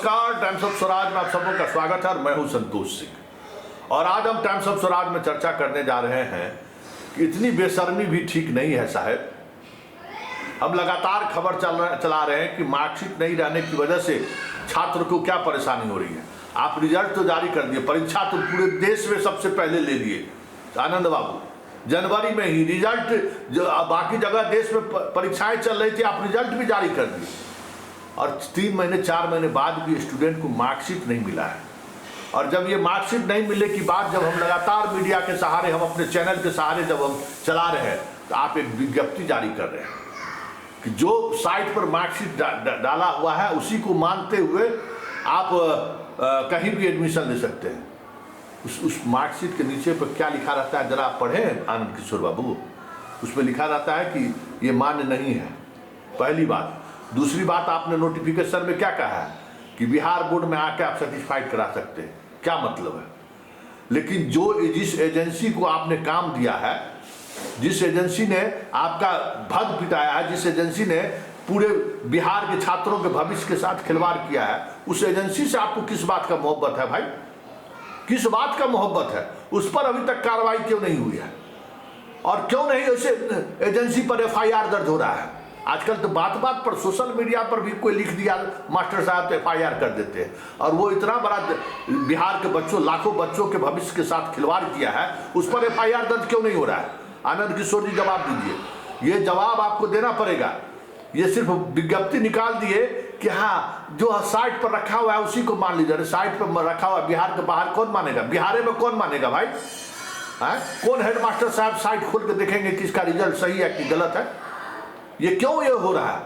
नमस्कार, times of Swaraj में आप सबों का स्वागत है और मैं हूं संतोष सिंह। और आज हम टाइम्स ऑफ स्वराज में चर्चा करने जा रहे हैं कि इतनी बेशर्मी भी ठीक नहीं है साहब। हम लगातार खबर चला रहे हैं कि मार्कशीट नहीं रहने की वजह से छात्र को क्या परेशानी हो रही है। आप रिजल्ट तो जारी कर दिए, परीक्षा तो पूरे देश में सबसे पहले ले लिए आनंद बाबू, जनवरी में ही रिजल्ट, जो बाकी जगह देश में परीक्षाएं चल रही थी, आप रिजल्ट भी जारी कर दिए और 3 महीने 4 महीने बाद भी स्टूडेंट को मार्कशीट नहीं मिला है। और जब ये मार्कशीट नहीं मिलने की बात जब हम लगातार मीडिया के सहारे, हम अपने चैनल के सहारे जब हम चला रहे हैं, तो आप एक विज्ञप्ति जारी कर रहे हैं कि जो साइट पर मार्कशीट डाला हुआ है उसी को मानते हुए आप कहीं भी एडमिशन ले सकते हैं। उस मार्कशीट के नीचे पर क्या लिखा रहता है जरा आप पढ़ें आनंद किशोर बाबू। उसमें लिखा रहता है कि ये मान्य नहीं है, पहली बात। दूसरी बात, आपने नोटिफिकेशन में क्या कहा है कि बिहार बोर्ड में आके आप सर्टिफाइड करा सकते हैं, क्या मतलब है। लेकिन जिस एजेंसी को आपने काम दिया है, जिस एजेंसी ने आपका भद पिटाया है, जिस एजेंसी ने पूरे बिहार के छात्रों के भविष्य के साथ खिलवाड़ किया है, उस एजेंसी से आपको किस बात का मोहब्बत है भाई, किस बात का मोहब्बत है। उस पर अभी तक कार्रवाई क्यों नहीं हुई है और क्यों नहीं उस एजेंसी पर FIR दर्ज हो रहा है। आजकल तो बात बात पर सोशल मीडिया पर भी कोई लिख दिया मास्टर साहब तो FIR कर देते हैं। और वो इतना बड़ा बिहार के बच्चों, लाखों बच्चों के भविष्य के साथ खिलवाड़ किया है, उस पर FIR दर्ज क्यों नहीं हो रहा है। आनंद किशोर जी जवाब दीजिए, ये जवाब आपको देना पड़ेगा। ये सिर्फ विज्ञप्ति निकाल दिए कि हाँ जो साइट पर रखा हुआ है उसी को मान लीजिए। साइट पर रखा हुआ बिहार के बाहर कौन मानेगा, बिहार में कौन मानेगा भाई। कौन हेडमास्टर साहब साइट खोल के देखेंगे कि इसका रिजल्ट सही है कि गलत है। ये क्यों ये हो रहा है।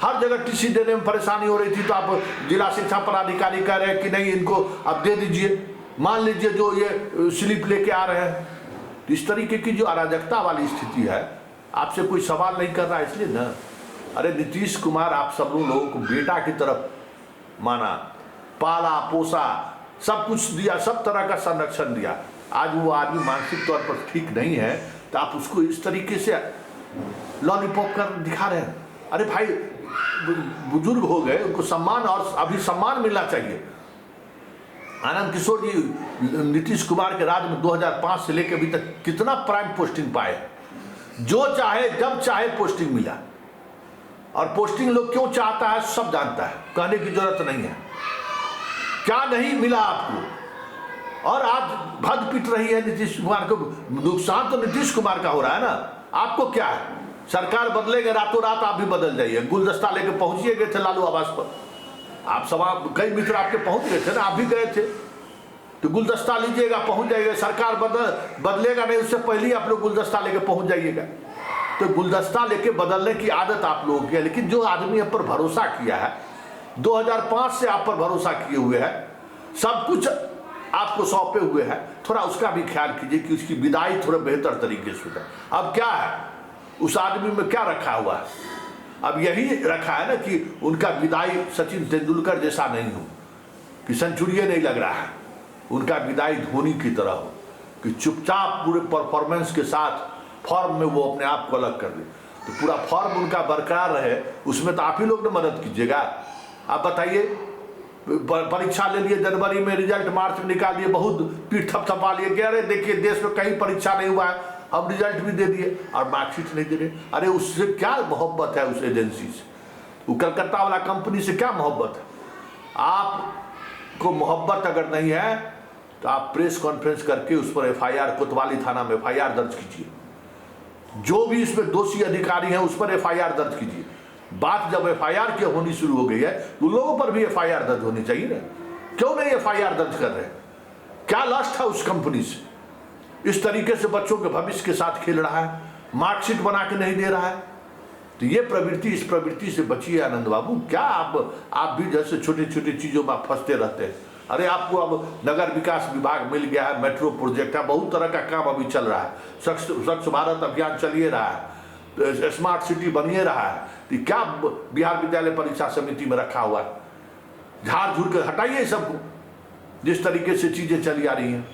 हर जगह TC देने में परेशानी हो रही थी तो आप जिला शिक्षा पदाधिकारी कह रहे हैं कि नहीं इनको आप दे दीजिए, मान लीजिए जो ये स्लिप लेके आ रहे हैं। इस तरीके की जो अराजकता वाली स्थिति है, आपसे कोई सवाल नहीं कर रहा है इसलिए ना। अरे नीतीश कुमार आप सब लोगों को बेटा की तरफ माना, पाला पोसा, सब कुछ दिया, सब तरह का संरक्षण दिया। आज वो आदमी मानसिक तौर पर ठीक नहीं है तो आप उसको इस तरीके से लॉलीपॉप कर दिखा रहे हैं। अरे भाई बुजुर्ग हो गए, उनको सम्मान और अभी सम्मान मिलना चाहिए। आनंद किशोर जी नीतीश कुमार के राज में 2005 से लेकर अभी तक कितना प्राइम पोस्टिंग पाए, जो चाहे जब चाहे पोस्टिंग मिला। और पोस्टिंग लोग क्यों चाहता है सब जानता है, कहने की जरूरत नहीं है। क्या नहीं मिला आपको और आज भद पिट रही है नीतीश कुमार को। नुकसान तो नीतीश कुमार का हो रहा है ना, आपको क्या है। सरकार बदलेगा रातों रात आप भी बदल जाइए। गुलदस्ता लेके पहुंचिए गए थे लालू आवास पर, आप सब कई मित्र आपके पहुंच गए थे ना, आप भी गए थे। तो गुलदस्ता लीजिएगा, पहुंच जाइएगा। सरकार बदलेगा नहीं उससे पहले ही आप लोग गुलदस्ता लेके पहुंच जाइएगा। तो गुलदस्ता लेके बदलने की आदत आप लोगों की है। लेकिन जो आदमी आप पर भरोसा किया है, 2005 से आप पर भरोसा किए हुए है, सब कुछ आपको सौंपे हुए हैं, थोड़ा उसका भी ख्याल कीजिए कि उसकी विदाई थोड़ा बेहतर तरीके से हो। अब क्या है उस आदमी में, क्या रखा हुआ है। अब यही रखा है ना कि उनका विदाई सचिन तेंदुलकर जैसा नहीं हो, कि सेंचुरी नहीं लग रहा है। उनका विदाई धोनी की तरह हो कि चुपचाप पूरे परफॉर्मेंस के साथ फॉर्म में वो अपने आप को अलग कर ले। तो पूरा फॉर्म उनका बरकरार रहे, उसमें तो आप ही लोग ने मदद कीजिएगा। आप बताइए, परीक्षा ले लिए जनवरी में, रिजल्ट मार्च में निकाल दिए, बहुत पीठ थपथपा लिए कि अरे देखिए देश में कहीं परीक्षा नहीं हुआ है, अब रिजल्ट भी दे दिए और मार्कशीट नहीं दे रहे। अरे उससे क्या मोहब्बत है उस एजेंसी से, वो कलकत्ता वाला कंपनी से क्या मोहब्बत है। आपको मोहब्बत अगर नहीं है तो आप प्रेस कॉन्फ्रेंस करके उस पर FIR, कोतवाली थाना में FIR दर्ज कीजिए। जो भी इसमें दोषी अधिकारी हैं उस पर FIR दर्ज कीजिए। बात जब FIR की होनी शुरू हो गई है तो लोगों पर भी FIR दर्ज होनी चाहिए ना। क्यों नहीं FIR दर्ज कर रहे हैं, क्या लस्ट है उस कंपनी से। इस तरीके से बच्चों के भविष्य के साथ खेल रहा है, मार्कशीट बना के नहीं दे रहा है। तो ये प्रवृत्ति, इस प्रवृत्ति से बचिए आनंद बाबू। क्या आप भी जैसे छोटी छोटी चीजों में फंसते रहते हैं। अरे आपको अब नगर विकास विभाग मिल गया है, मेट्रो प्रोजेक्ट है, बहुत तरह का काम अभी चल रहा है, स्वच्छ भारत अभियान चलिए रहा है, स्मार्ट सिटी बनिए रहा है। तो क्या बिहार विद्यालय परीक्षा समिति में रखा हुआ है। झाड़ झूड़ कर हटाइए सबको, जिस तरीके से चीजें चली आ रही हैं।